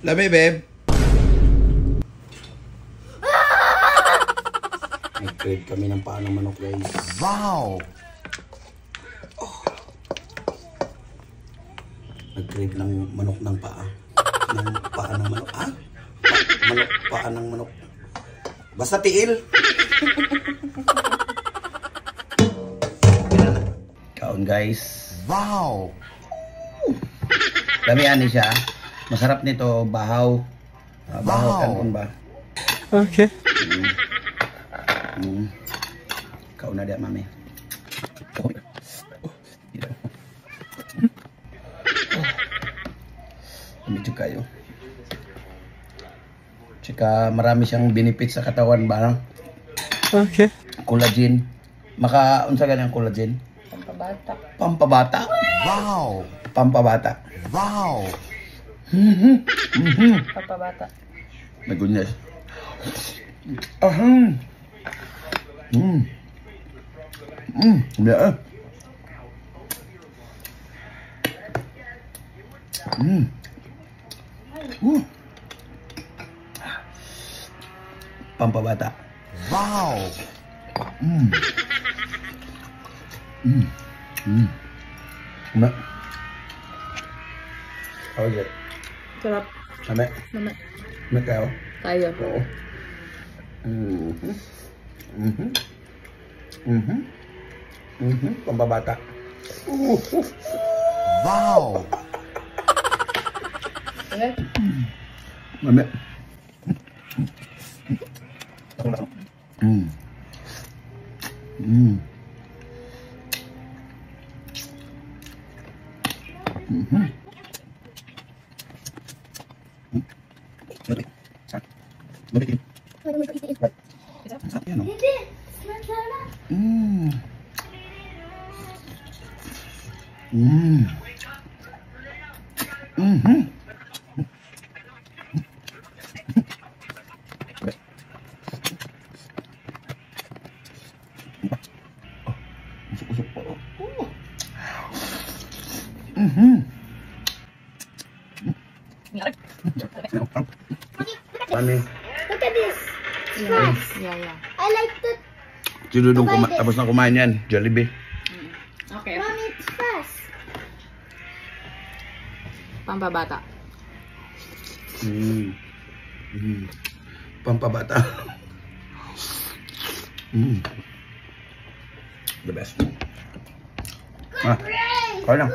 Lami, babe. Nag-trade kami ng paa ng manok, guys. Wow! Oh. Nag-trade ng manok ng paa. Ng paa ng manok. Ah? Manok, paa ng manok. Basta tiil. Kaon, guys. Wow! Damihan ni siya. Masarap nito, bahaw. Bahaw, kanton ba? Okay. Kaon na dia, mami. Medyo kayo. Tsaka marami siyang benefit sa katawan ba? Okay. Collagen. Unsa ganang collagen? Pampabata. Pampabata. Wow. Pampabata. Wow. Pampabata. My goodness. Yeah. Pampabata. Wow. How is it? Sarap. Lami? Naman. Lami kayo? Tayo. Oo. Pampabata. Wow. Okay. Lami. Usok-usok pa. Mami. Look at this. Yeah. I like that. Sinudong tapos na kumain yan. Jollibee. Okay. Mommy, it's fast. Pampabata. Pampabata. The best. Ah, kaya lang.